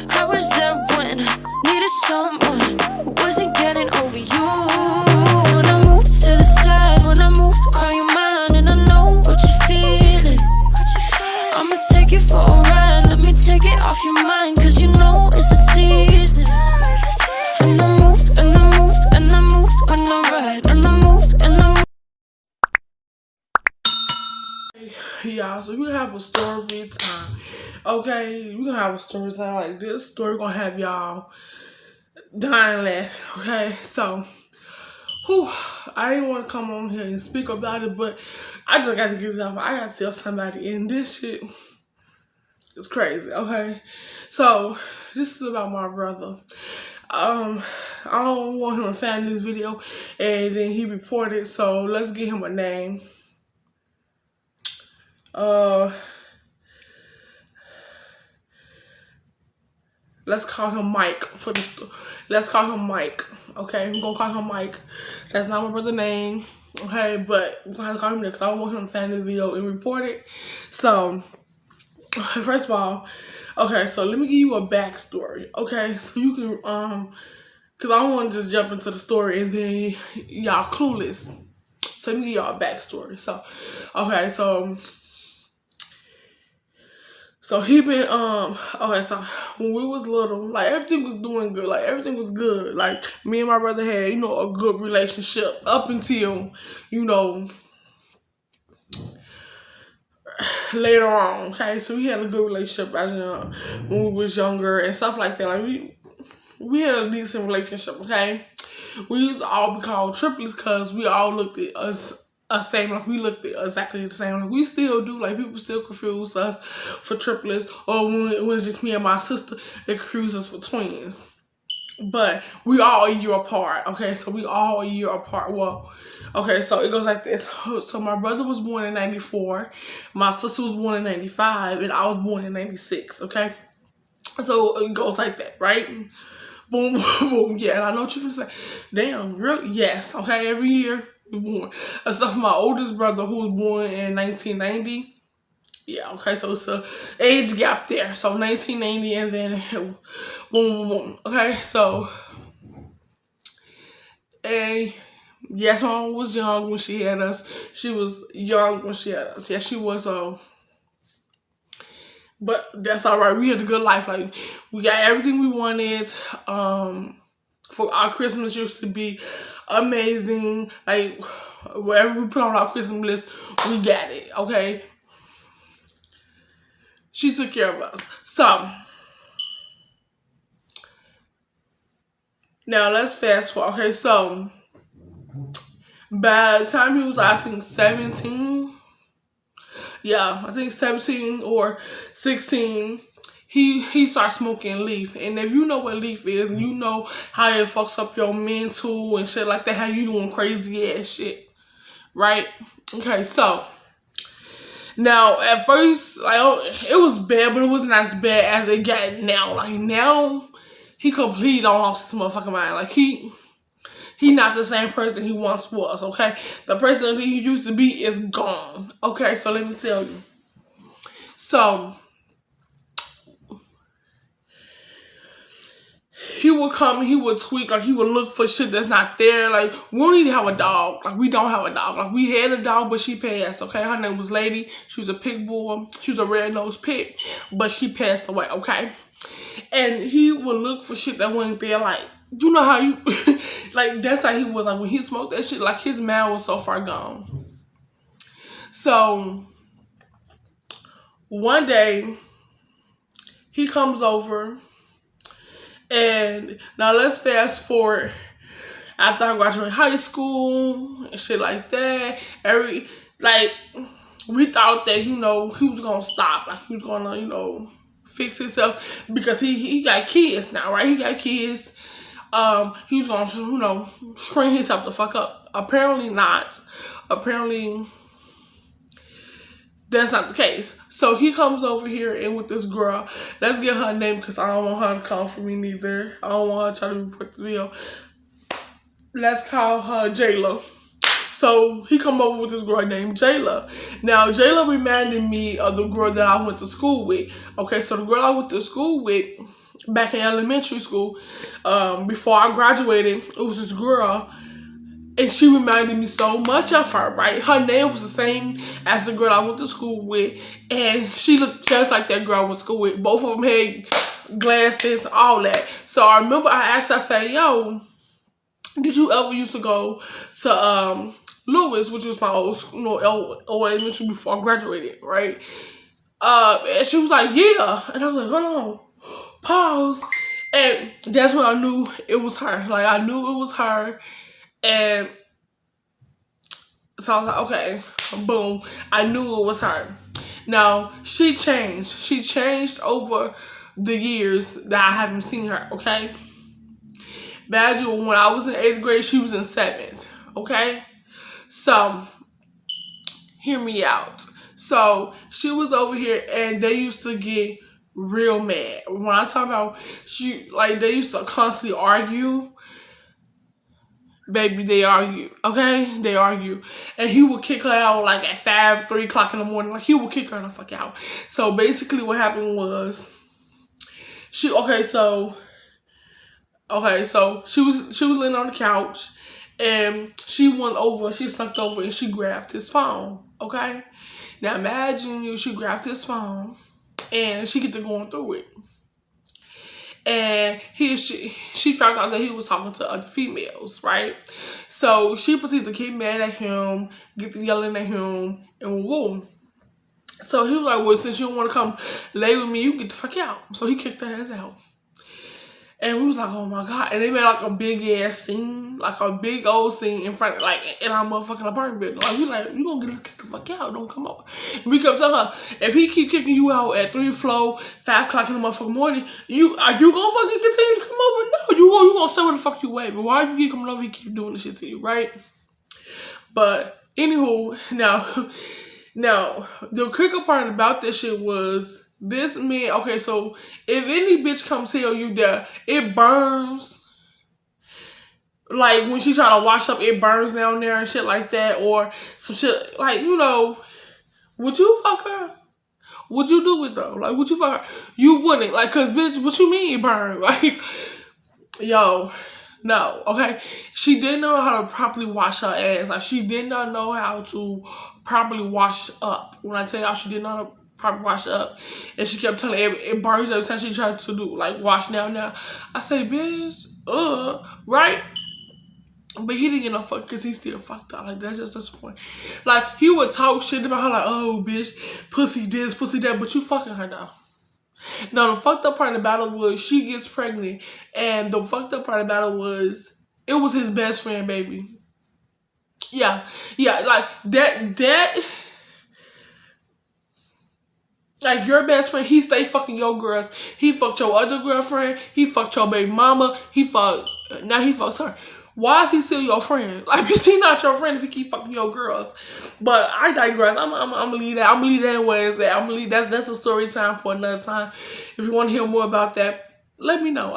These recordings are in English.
I was there when I needed someone who wasn't getting over you. When I move to the side, when I move, call you mine, and I know what you're feeling. I'ma take you for a ride, let me take it off your mind, cause you know it's a season. And I move, and I move, and I move when I ride, and I move, and I move. Y'all, so we gonna have a story time. Okay, we gonna have a story time like this. Story gonna have y'all dying laugh. Okay, so I didn't want to come on here and speak about it, but I just got to get it off. I got to tell somebody, and this shit is crazy. Okay, so this is about my brother. I don't want him to find this video and then he reported, so let's get him a name. Let's call him Mike for the let's call him Mike. Okay, I'm gonna call him Mike. That's not my brother's name. Okay, but we're gonna have to call him that because I don't want him to find this video and report it. So, first of all, okay, so let me give you a backstory. Okay, so you can because I don't want to just jump into the story and then y'all clueless. So let me give y'all a backstory. So, okay, so he been okay, so when we was little, like everything was doing good, like everything was good. Like me and my brother had, you know, a good relationship up until, you know, later on. Okay, so we had a good relationship as when we was younger and stuff like that. Like we had a decent relationship. Okay, we used to all be called triplets because we all looked at us same, like we looked at exactly the same. Like we still do, like people still confuse us for triplets, or when it's just me and my sister, they confuse us for twins. But we all a year apart. Okay, so we all a year apart. Well, okay, so it goes like this. So my brother was born in 94, my sister was born in 95, and I was born in 96. Okay, so it goes like that, right? Boom, boom, boom. Yeah, and I know what you're gonna say. Damn, really? Yes. Okay, every year we born. Except for my oldest brother who was born in 1990. Yeah, okay, so it's a age gap there. So 1990 and then boom, boom, boom. Okay, so and yes, my mom was young when she had us. She was young when she had us. Yeah, she was but that's all right. We had a good life. Like we got everything we wanted. For our Christmas used to be amazing. Like whatever we put on our Christmas list, we got it. Okay. She took care of us. So now let's fast forward. Okay, so by the time he was, I think 17. Yeah, I think 17 or 16. He started smoking leaf, and if you know what leaf is, you know how it fucks up your mental and shit like that. How you doing crazy ass shit, right? Okay, so now at first, like it was bad, but it wasn't as bad as it got now. Like now, he completely don't lost his motherfucking mind. Like he not the same person he once was. Okay, the person that he used to be is gone. Okay, so let me tell you. So he would come, he would tweak, like he would look for shit that's not there. Like we don't even have a dog. Like we don't have a dog. Like we had a dog, but she passed. Okay, her name was Lady. She was a pit bull. She was a red-nosed pig, but she passed away. Okay, and he would look for shit that wasn't there. Like you know how you, like that's how he was. Like when he smoked that shit, like his man was so far gone. So one day he comes over. And now let's fast forward after I graduated high school and shit like that. We thought that, you know, he was gonna stop. Like he was gonna, you know, fix himself because he got kids now, right? He got kids. He was gonna, you know, string himself the fuck up. Apparently not. Apparently that's not the case. So he comes over here and with this girl. Let's get her name because I don't want her to come for me neither. I don't want her to try to report the video. Let's call her Jayla. So he come over with this girl named Jayla. Now Jayla reminded me of the girl that I went to school with. Okay, so the girl I went to school with, back in elementary school, before I graduated, it was this girl, and she reminded me so much of her, right? Her name was the same as the girl I went to school with, and she looked just like that girl I went to school with. Both of them had glasses, all that. So I remember I asked, I said, yo, did you ever used to go to Lewis, which was my old elementary before I graduated, right? And she was like, yeah. And I was like, hold on, pause. And that's when I knew it was her. Like, I knew it was her. And so I was like, okay, boom. I knew it was her. Now, she changed. She changed over the years that I haven't seen her, okay? Badger, when I was in 8th grade, she was in 7th, okay? So, hear me out. So, she was over here, and they used to get real mad. When I talk about, they used to constantly argue. Baby, they argue, okay? They argue. And he would kick her out, like, at 3 o'clock in the morning. Like, he would kick her the fuck out. So, basically, what happened was, she was laying on the couch, and she snuck over, and she grabbed his phone, okay? Now, imagine she grabbed his phone, and she get to going through it. And she found out that he was talking to other females, right? So she proceeded to get mad at him, get to yelling at him, and woo. So he was like, well, since you don't want to come lay with me, you get the fuck out. So he kicked her ass out. And we was like, oh my God. And they made like a big ass scene, like a big old scene in front, like in our motherfucking apartment building. Like, we like, you gonna get kicked the fuck out, don't come over. And we kept telling her, if he keep kicking you out at 3 floor, 5 o'clock in the motherfucking morning, are you gonna fucking continue to come over? No, you gonna stay where the fuck you at. But why you keep coming over, he keep doing this shit to you, right? But anywho, now the critical part about this shit was, this man, okay, so if any bitch come tell you that it burns, like when she try to wash up, it burns down there and shit like that, or some shit, like, would you fuck her? Would you do it though? Like, would you fuck her? You wouldn't, like, cause bitch, what you mean it burn? Like, yo, no, okay? She didn't know how to properly wash her ass. Like, she did not know how to properly wash up. When I tell y'all, she did not know probably wash up, and she kept telling it burns every time she tried to do like wash now. I say, bitch, right? But he didn't get no fuck because he still fucked up. Like, that's just the point. Like, he would talk shit about her, like, oh, bitch, pussy this, pussy that, but you fucking her now. Now, the fucked up part about it was she gets pregnant, and the fucked up part about it was it was his best friend, baby. Yeah, like that. Like, your best friend, he stay fucking your girls. He fucked your other girlfriend. He fucked your baby mama. Now he fucked her. Why is he still your friend? Like, bitch, he not your friend if he keep fucking your girls. But I digress. I'm gonna leave that. I'm gonna leave that where it's at. I'm gonna leave that's a story time for another time. If you want to hear more about that, let me know.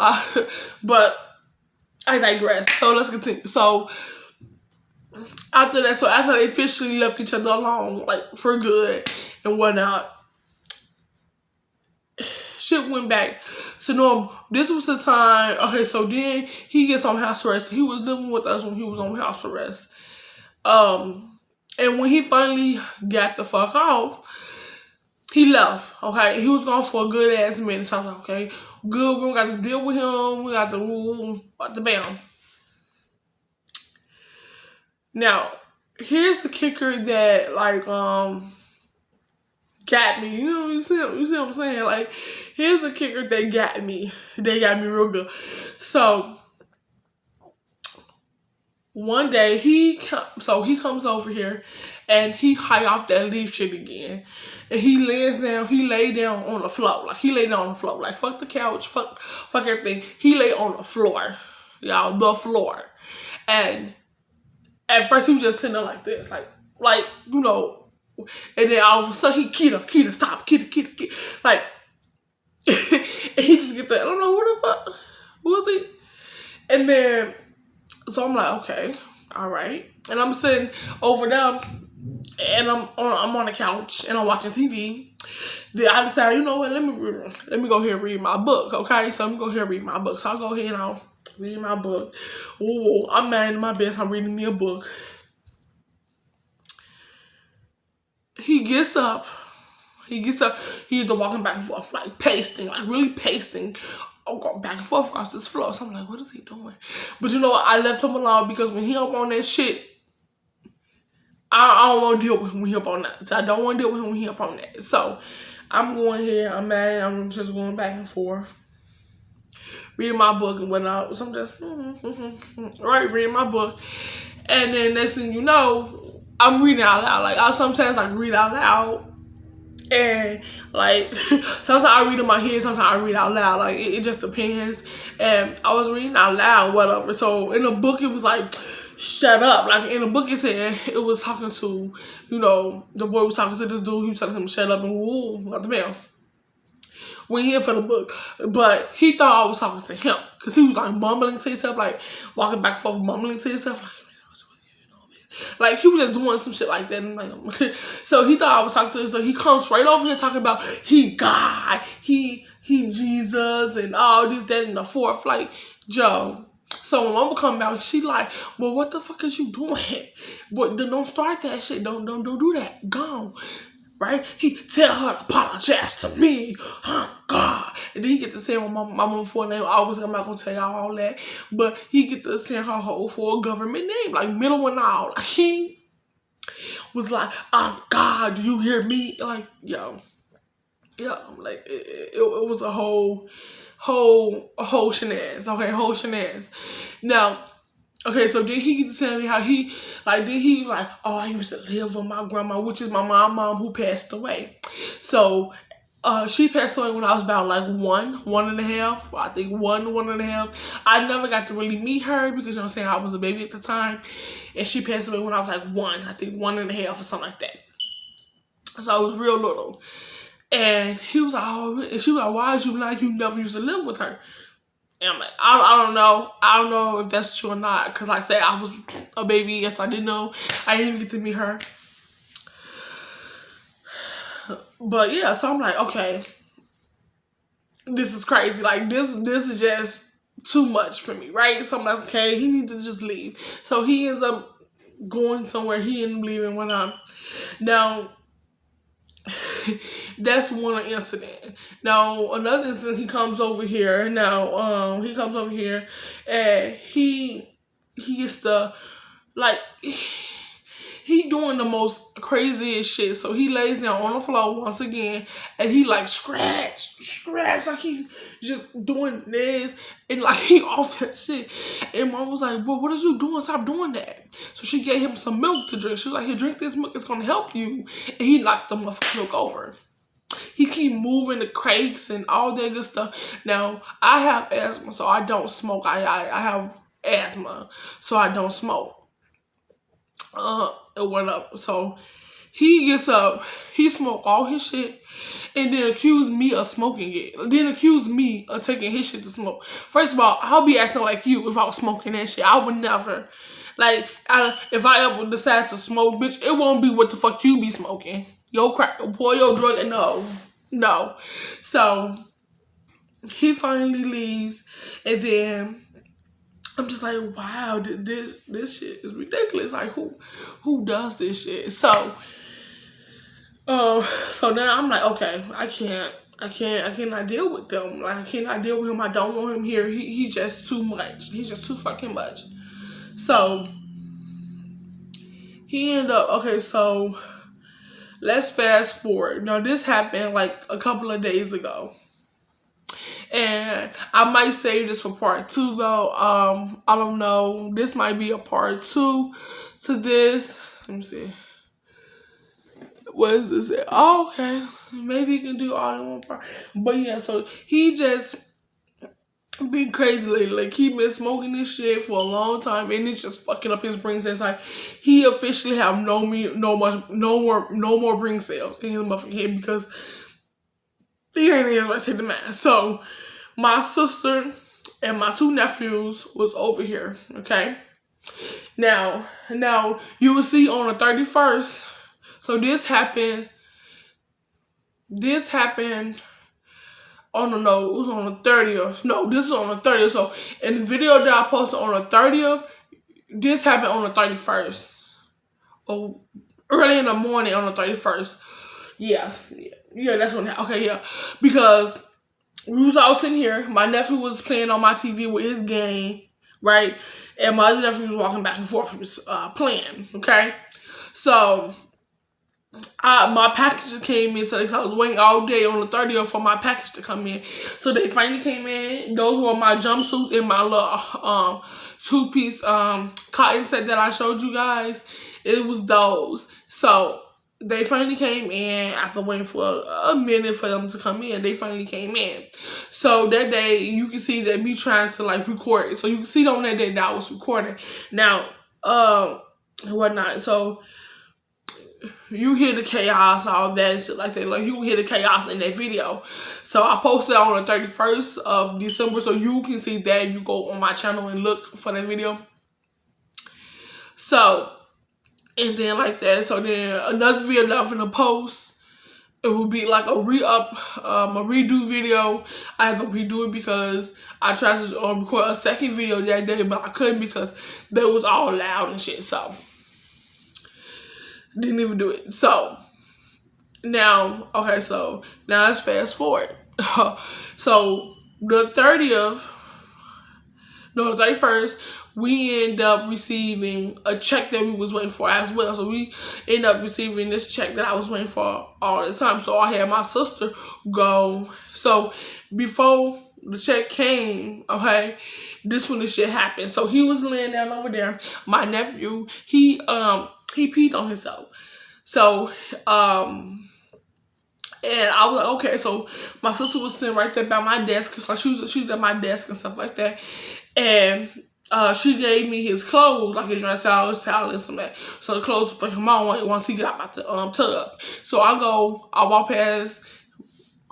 But I digress. So let's continue. So after they officially left each other alone, like, for good and whatnot, shit went back to normal. This was the time, okay, so then he gets on house arrest. He was living with us when he was on house arrest. And when he finally got the fuck off, he left, okay? He was gone for a good ass minute. So I was like, okay, good, we don't got to deal with him. We got to move the bam. Now, here's the kicker that, like, got me. You see what I'm saying? Like, here's the kicker that got me. They got me real good. So, one day, he comes over here, and he high off that leaf shit again. And he lay down on the floor. Like, he lay down on the floor. Like, fuck the couch, fuck everything. He lay on the floor. Y'all, the floor. And at first, he was just sitting there like this. Like, and then all of a sudden, Keita, stop, Keita. Like, and he just get that, I don't know who the fuck, who is he? And then, so I'm like, okay, all right. And I'm sitting over there, and I'm on the couch and I'm watching TV. Then I decided, you know what? Let me go here and read my book. Okay, so I'm gonna go here and read my book. So I'll go ahead and I'll read my book. Ooh, I'm mad in my bed. So I'm reading me a book. He gets up. He's either walking back and forth, like pacing, like really pacing, go back and forth across this floor. So I'm like, what is he doing? But you know what? I left him alone because when he up on that shit, I don't want to deal with him when he up on that. So I don't want to deal with him when he up on that. So I'm going here. I'm mad. I'm just going back and forth, reading my book and whatnot. So I'm just right, reading my book, and then next thing you know, I'm reading out loud. Like I sometimes like read out loud. And like sometimes I read in my head, sometimes I read out loud. Like it just depends. And I was reading out loud, whatever. So in the book it was like, shut up. Like in the book it said it was talking to, you know, the boy was talking to this dude. He was telling him to shut up and woo, what the hell. We here for the book, but he thought I was talking to him because he was like mumbling to himself, like walking back and forth, mumbling to himself, like he was just doing some shit like that. And like, so he thought I was talking to him. So he comes straight over here talking about he God, he Jesus, and all this, that, and the fourth. Like Joe. So when Mama come out, she like, well, what the fuck is you doing? But don't start that shit. Don't do that. Go. Right? He tell her to apologize to me. God. And then he get to say my mama full name. I'm not gonna tell y'all all that. But he get to say her whole full government name. Like middle and all. Like he was like, God, do you hear me? Like, yo. Yeah. Like it was a whole shenanigans. Okay, whole shenanigans. Now, okay, so then he get to tell me how he, like, then he like, oh, I used to live with my grandma, which is my mom who passed away. So, she passed away when I was about like 1.5. I think 1.5. I never got to really meet her because, you know what I'm saying, I was a baby at the time. And she passed away when I was like 1, I think 1.5 or something like that. So I was real little. And he was like, oh, and she was like, why is you like you never used to live with her? And I'm like, I don't know. I don't know if that's true or not. Because like I said, I was a baby. Yes, I didn't know. I didn't even get to meet her. But yeah, so I'm like, okay. This is crazy. Like, this is just too much for me, right? So I'm like, okay, he needs to just leave. So he ends up going somewhere. He ended up leaving when now, that's one incident. Now, another incident, he comes over here. Now, he comes over here and he gets the, like, he doing the most craziest shit. So he lays down on the floor once again and he like scratch, like he just doing this and like he off that shit. And Mom was like, well, what are you doing? Stop doing that. So she gave him some milk to drink. She was like, here, drink this milk, it's gonna help you. And he knocked the motherfucking milk over. He keep moving the crates and all that good stuff. Now, I have asthma, so I don't smoke. I have asthma, so I don't smoke. It went up. So he gets up, he smoked all his shit, and then accused me of smoking it. Then accused me of taking his shit to smoke. First of all, I'll be acting like you if I was smoking that shit. I would never. Like, if I ever decide to smoke, bitch, it won't be what the fuck you be smoking. Yo crack, pour your drug, no. So, he finally leaves, and then I'm just like, wow, this shit is ridiculous. Like, who does this shit? So now I'm like, okay, I cannot deal with them. Like, I cannot deal with him. I don't want him here. He's just too much. He's just too fucking much. So he ended up, okay, so let's fast forward. Now, this happened like a couple of days ago. And I might save this for part 2, though. I don't know. This might be a part 2 to this. Let me see. What is this? Oh, okay. Maybe you can do all in one part. But yeah, so he just been crazy lately. Like, he been smoking this shit for a long time, and it's just fucking up his brain cells. Like, he officially have no more brain cells in his motherfucking head because he ain't even gonna take the man. So my sister and my 2 nephews was over here. Okay. Now you will see on the 31st. So this happened on the, no, it was on the 30th. No, this is on the 30th. So in the video that I posted on the 30th, this happened on the 31st. Or early in the morning on the 31st. Yeah, that's when it happened. Okay, yeah. Because we was all sitting here. My nephew was playing on my TV with his game, right? And my other nephew was walking back and forth. He was playing, okay? So my packages came in, so I was waiting all day on the 30th for my package to come in. So they finally came in. Those were my jumpsuits and my little two-piece cotton set that I showed you guys. It was those. So they finally came in after waiting for a minute for them to come in. They finally came in. So that day, you can see that me trying to like record it. So you can see on that day that I was recording. Now, whatnot. So you hear the chaos, all that and shit like that. Like, you hear the chaos in that video. So I posted on the 31st of December, so you can see that. You go on my channel and look for that video. So, and then like that. So then another video that I'm gonna post, it will be like a redo video. I have to redo it because I tried to record a second video that day, but I couldn't because they was all loud and shit. So didn't even do it. So now, okay, so now let's fast forward. So the 31st, we end up receiving a check that we was waiting for as well. So we end up receiving this check that I was waiting for all the time. So I had my sister go. So before the check came, okay, this when the shit happened. So he was laying down over there. My nephew, he peed on himself. So, and I was like, okay. So my sister was sitting right there by my desk, cause like she was at my desk and stuff like that. And she gave me his clothes, like his dress towel, his towel, and some of that. So the clothes to put him on once he got out the tub. So I walk past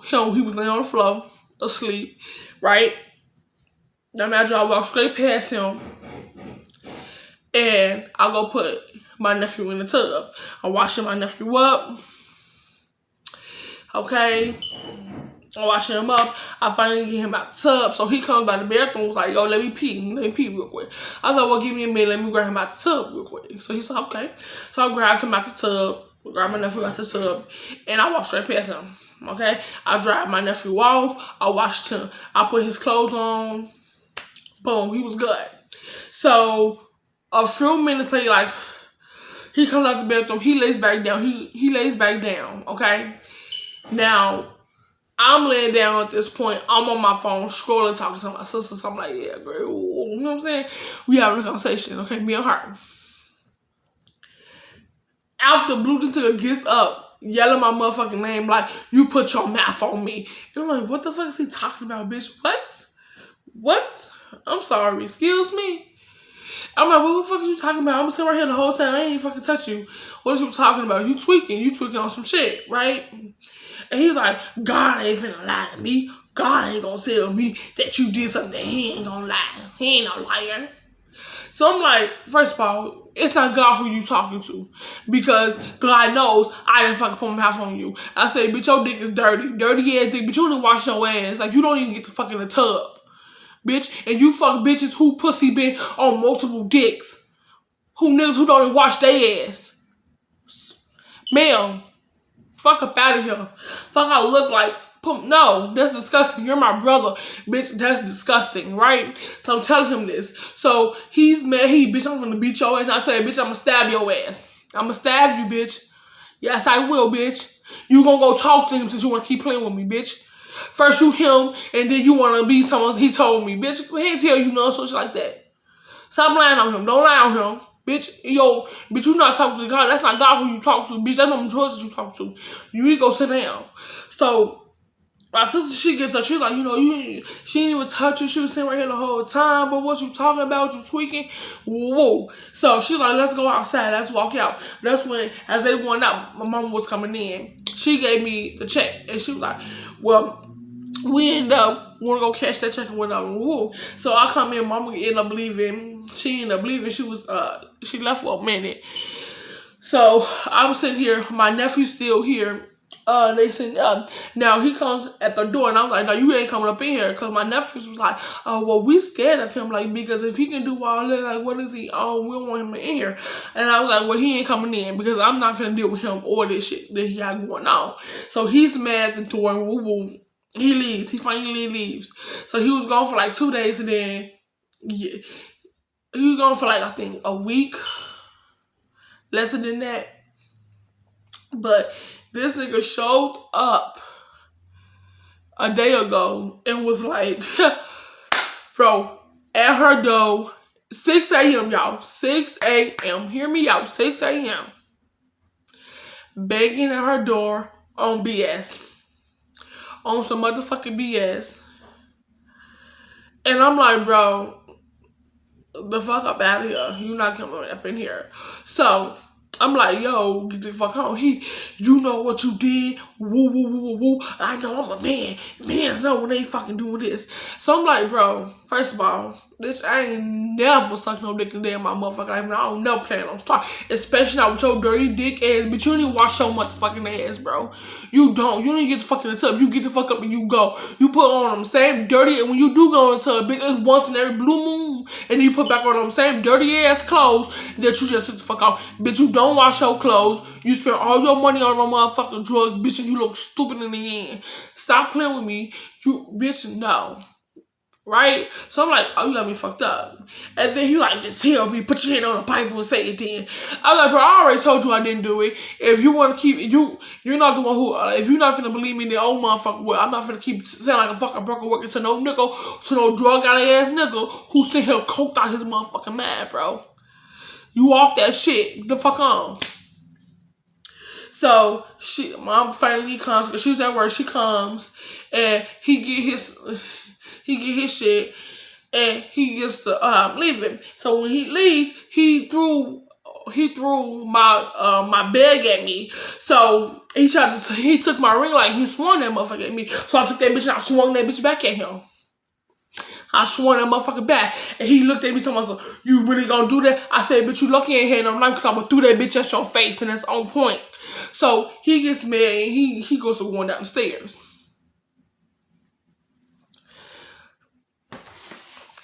him. He was laying on the floor, asleep, right? Now imagine I walk straight past him, and I go put my nephew in the tub. I'm washing my nephew up. Okay. I'm washing him up. I finally get him out the tub. So he comes by the bathroom, was like, yo, let me pee real quick. I thought, well, give me a minute, let me grab him out the tub real quick. So he said, okay. So I grabbed him out the tub, grabbed my nephew out the tub, and I walked straight past him. Okay? I dried my nephew off. I washed him. I put his clothes on. Boom, he was good. So a few minutes later, like, he comes out the bathroom, he lays back down. He lays back down, okay? Now, I'm laying down at this point. I'm on my phone, scrolling, talking to my sister. So I'm like, yeah, girl, you know what I'm saying? We having a conversation, okay? Me and her. After Blue Nigga gets up, yelling my motherfucking name like, you put your mouth on me. And I'm like, what the fuck is he talking about, bitch? What? I'm sorry, excuse me? I'm like, what the fuck are you talking about? I'm sitting right here the whole time. I ain't even fucking touch you. What are you talking about? You tweaking on some shit, right? And he's like, God ain't finna lie to me. God ain't gonna tell me that you did something that he ain't gonna lie. He ain't no liar. So I'm like, first of all, it's not God who you talking to. Because God knows I didn't fucking put my mouth on you. I say, bitch, your dick is dirty. Dirty ass dick. But you didn't wash your ass. Like, you don't even get the fuck in the tub. Bitch, and you fuck bitches who pussy been on multiple dicks. Who niggas who don't even wash their ass. Ma'am, fuck up out of here. Fuck how I look like. No, that's disgusting. You're my brother. Bitch, that's disgusting, right? So I'm telling him this. So he's mad. Bitch, I'm gonna beat your ass. And I say, bitch, I'm gonna stab your ass. I'm gonna stab you, bitch. Yes, I will, bitch. You gonna go talk to him since you wanna keep playing with me, bitch. First you him, and then you want to be someone he told me. Bitch, he ain't tell you no shit like that. Stop lying on him. Don't lie on him. Bitch, bitch, you not talking to God. That's not God who you talk to. Bitch, that's not choices you talk to. You need to go sit down. So, my sister, she gets up. She's like, she didn't even touch you. She was sitting right here the whole time. But what you talking about? You tweaking? Whoa. So, she's like, let's go outside. Let's walk out. That's when, as they were going out, my mama was coming in. She gave me the check. And she was like, well, we end up want to go catch that check and whatever. Woo. So I come in, mama ended up leaving. She ended up leaving. She left for a minute. So I'm sitting here, my nephew's still here. They said, now he comes at the door, and I'm like, no, you ain't coming up in here, because my nephew was like, oh, well, we scared of him, like, because if he can do all that, like, what is he on? We don't want him in here. And I was like, well, he ain't coming in, because I'm not finna deal with him or this shit that he got going on. So he's mad and throwing woo woo. He leaves. He finally leaves. So he was gone for like 2 days, and then he was gone for like, I think, a week, less than that. But this nigga showed up a day ago and was like, bro, at her door, 6 a.m., y'all. 6 a.m. Hear me out. 6 a.m. Banging at her door on BS. On some motherfucking BS. And I'm like, bro, the fuck up out of here. You not coming up in here. So I'm like, yo, get the fuck home. You know what you did? Woo, woo, woo, woo, woo. I know I'm a man. Mans know when they fucking doing this. So I'm like, bro, first of all, bitch, I ain't never sucked no dick in there in my motherfucking life, and I don't never plan on starting. Especially not with your dirty dick ass, but you don't even wash your motherfucking ass, bro. You don't. You don't get the fuck in the tub. You get the fuck up and you go. You put on them same dirty, and when you do go into a bitch, it's once in every blue moon, and you put back on them same dirty ass clothes that you just took the fuck off. Bitch, you don't wash your clothes. You spend all your money on them motherfucking drugs, bitch, and you look stupid in the end. Stop playing with me. You, bitch, no. Right? So I'm like, oh, you got me fucked up. And then he like, just tell me, put your hand on the Bible and say it then. I was like, bro, I already told you I didn't do it. If you want to keep, you're not the one who, if you're not finna believe me, the old motherfucker, well, I'm not finna keep sound like a fucking broker working to no nickel, to no drug out of ass nigga who sit here coked out his motherfucking mind, bro. You off that shit. Get the fuck on. So mom finally comes, because she was at work. She comes and he get his shit, and he gets to leave him. So when he leaves, he threw my bag at me. So he took my ring light. He swung that motherfucker at me. So I took that bitch and I swung that bitch back at him. I swung that motherfucker back, and he looked at me talking about, you really gonna do that? I said, bitch, you lucky ain't had no knife, because I would threw that bitch at your face, and that's on point. So he gets mad, and he goes to going down the stairs.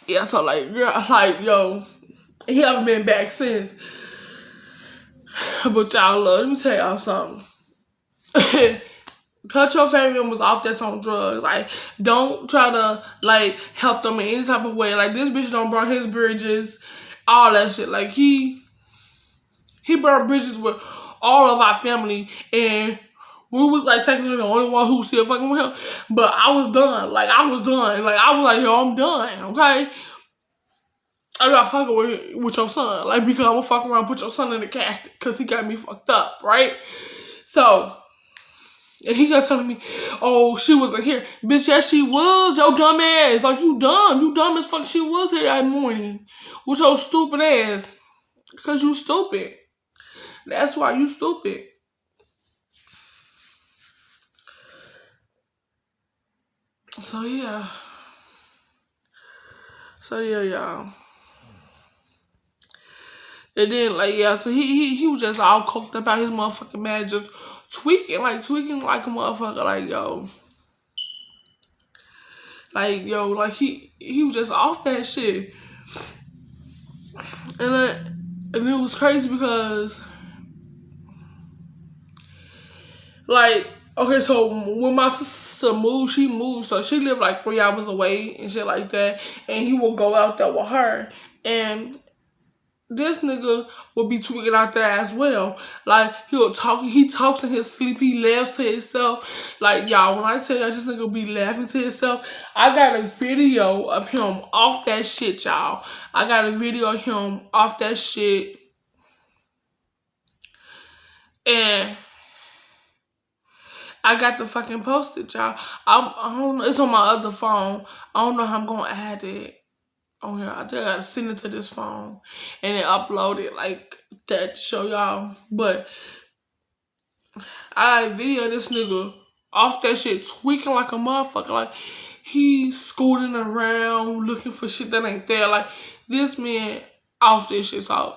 Yeah, so yo, he haven't been back since. But y'all, let me tell y'all something. Cut your family members off that's on drugs. Like, don't try to, like, help them in any type of way. Like, this bitch don't burn his bridges, all that shit. Like, he burned bridges with all of our family, and we was, like, technically the only one who still fucking with him. But I was done. Like, I was done. Like, I was like, yo, I'm done, okay? I'm not fucking with your son. Like, because I'm gonna fuck around and put your son in the casket, because he got me fucked up, right? So, and he got telling me, oh, she wasn't here. Bitch, yes, she was. Yo, dumb ass. Like, you dumb. You dumb as fuck. She was here that morning with your stupid ass. Because you stupid. That's why you stupid. So, yeah. Y'all. And then, like, yeah, so he was just all coked up out his motherfucking mad, just tweaking like a motherfucker, like, yo. Like, yo, like, he was just off that shit. And it was crazy because, like, okay, so when my sister moved, she moved, so she lived like 3 hours away and shit like that, and he would go out there with her, and this nigga would be tweaking out there as well. Like, he talks in his sleep, he laughs to himself. Like, y'all, when I tell y'all this nigga be laughing to himself, I got a video of him off that shit, y'all. I got a video of him off that shit. And I got to fucking post it, y'all. I don't know, it's on my other phone. I don't know how I'm gonna add it. Oh yeah, I think I gotta send it to this phone and then upload it like that to show y'all. But I got a video of this nigga off that shit tweaking like a motherfucker. Like, he's scooting around looking for shit that ain't there. Like, this man off this shit. So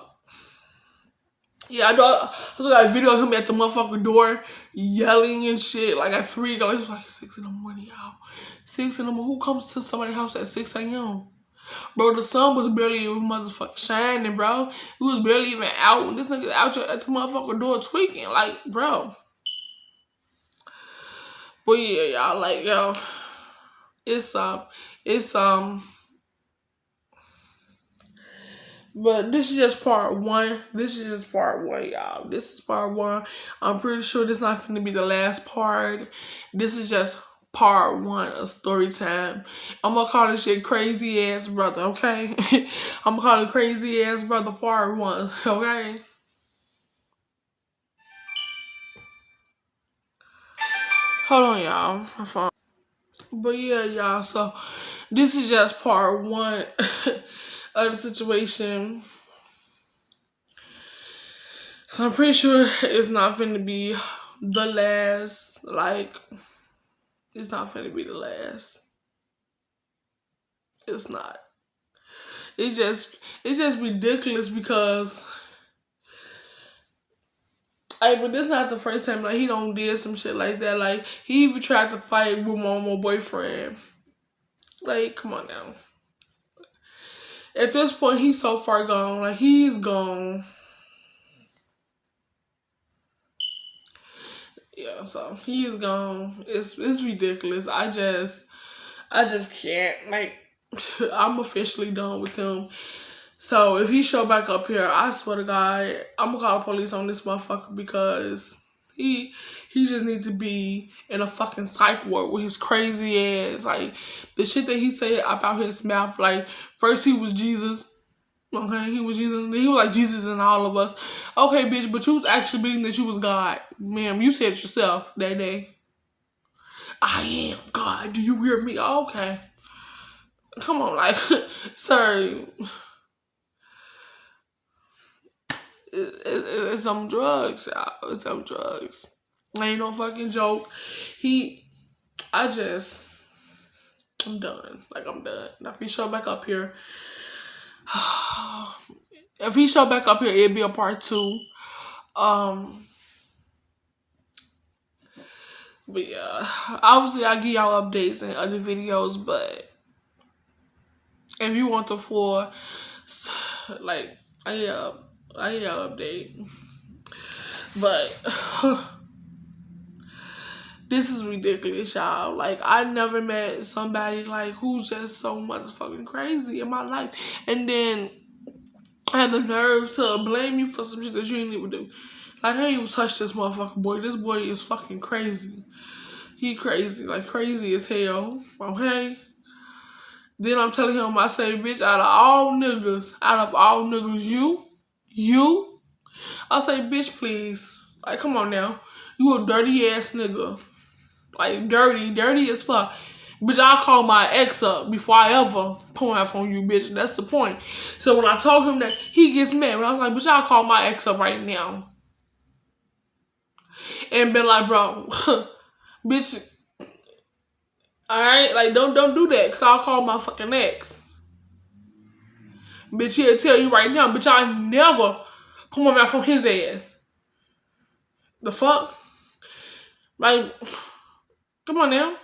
Yeah, I also got a video of him at the motherfucking door yelling and shit. Like at 3, it was like 6 in the morning, y'all. 6 in the morning. Who comes to somebody's house at 6 a.m.? Bro, the sun was barely even motherfucking shining, bro. He was barely even out. And this nigga out at the motherfucking door tweaking. Like, bro. But yeah, y'all, like, yo, but this is just part 1. This is just part 1, y'all. This is part 1. I'm pretty sure this not going to be the last part. This is just part 1 of story time. I'm going to call this shit Crazy Ass Brother, okay? I'm going to call it Crazy Ass Brother part 1, okay? Hold on, y'all. My phone. But yeah, y'all, so this is just part 1 of the situation. So I'm pretty sure it's not finna be the last. Like, it's not finna be the last. It's not. It's just ridiculous because, like, but this is not the first time like he don't did some shit like that. Like, he even tried to fight with my boyfriend. Like, come on now. At this point, he's so far gone. Like, he's gone. Yeah, so he's gone. It's ridiculous. I just can't. Like, I'm officially done with him. So if he show back up here, I swear to God, I'm gonna call the police on this motherfucker because he just needs to be in a fucking psych ward with his crazy ass. Like, the shit that he said about his mouth. Like, first he was Jesus. Okay, he was Jesus. He was like Jesus in all of us. Okay, bitch, but you was actually believing that you was God. Ma'am, you said it yourself that day. I am God. Do you hear me? Oh, okay. Come on, like, sir. It's some drugs, y'all. It's some drugs. Ain't no fucking joke. I'm done. Like, I'm done. Now, if he show back up here, it'd be a part 2. But yeah, obviously I give y'all updates in other videos, but if you want the full, like, I get y'all update. But this is ridiculous, y'all. Like, I never met somebody like who's just so motherfucking crazy in my life, and then I had the nerve to blame you for some shit that you didn't even do. Like, I didn't even touch this motherfucking boy. This boy is fucking crazy. He crazy, like crazy as hell. Okay. Then I'm telling him, I say, bitch, out of all niggas, you. I say, bitch, please. Like, come on now. You a dirty ass nigga. Like, dirty as fuck. Bitch, I'll call my ex up before I ever pull out on you, bitch. That's the point. So when I told him that, he gets mad. When I was like, bitch, I'll call my ex up right now. And been like, bro, bitch, alright? Like, don't do that, because I'll call my fucking ex. Bitch, he'll tell you right now, bitch, I never pull my mouth on his ass. The fuck? Like, come on now.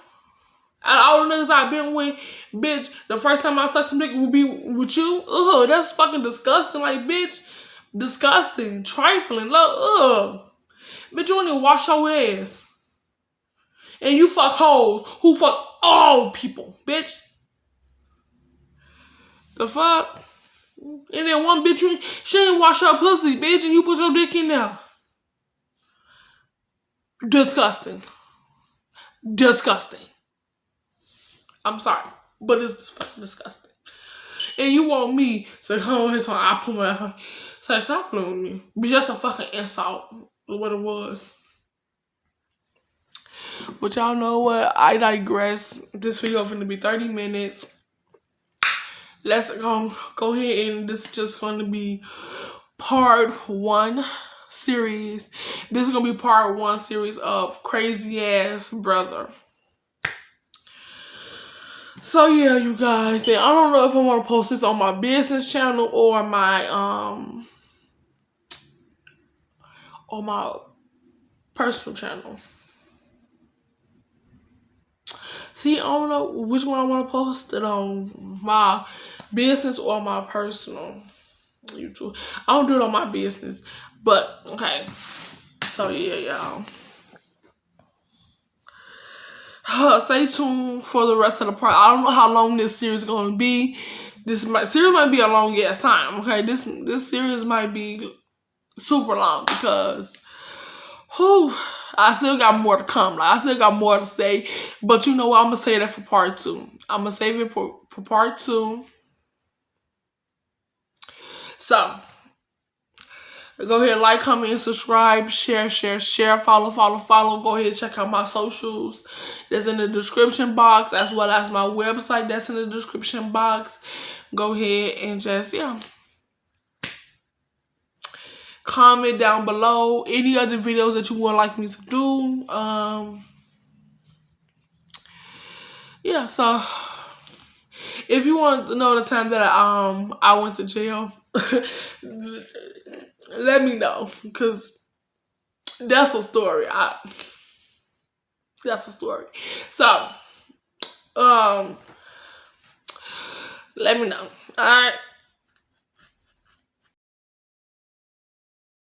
Out of all the niggas I've been with, bitch, the first time I suck some dick will be with you? Ugh, that's fucking disgusting. Like, bitch, disgusting, trifling, ugh. Bitch, you don't even wash your ass. And you fuck hoes who fuck all people, bitch. The fuck? And then one bitch, she didn't wash her pussy, bitch, and you put your dick in there. Disgusting. Disgusting. I'm sorry, but it's fucking disgusting. And you want me to come here so I put my... So stop playing with me. But just a fucking insult. What it was. But y'all know what? I digress. This video is going to be 30 minutes. Let's go ahead, and this is just going to be part 1 series. This is going to be part 1 series of Crazy Ass Brother. So yeah, you guys, and I don't know if I want to post this on my business channel or my on my personal channel. See, I don't know which one I want to post it on, my business or my personal YouTube. I don't do it on my business, but okay. So yeah, y'all. Stay tuned for the rest of the part. I don't know how long this series is going to be. This series might be a long ass time. Okay, this series might be super long because, I still got more to come. Like, I still got more to say. But you know what? I'm gonna say that for part 2. I'm gonna save it for part 2. So go ahead, like, comment, and subscribe, share, follow. Go ahead, check out my socials. That's in the description box, as well as my website. That's in the description box. Go ahead and just, comment down below any other videos that you would like me to do. So if you want to know the time that I went to jail, let me know, because that's a story. That's a story. So let me know. All right.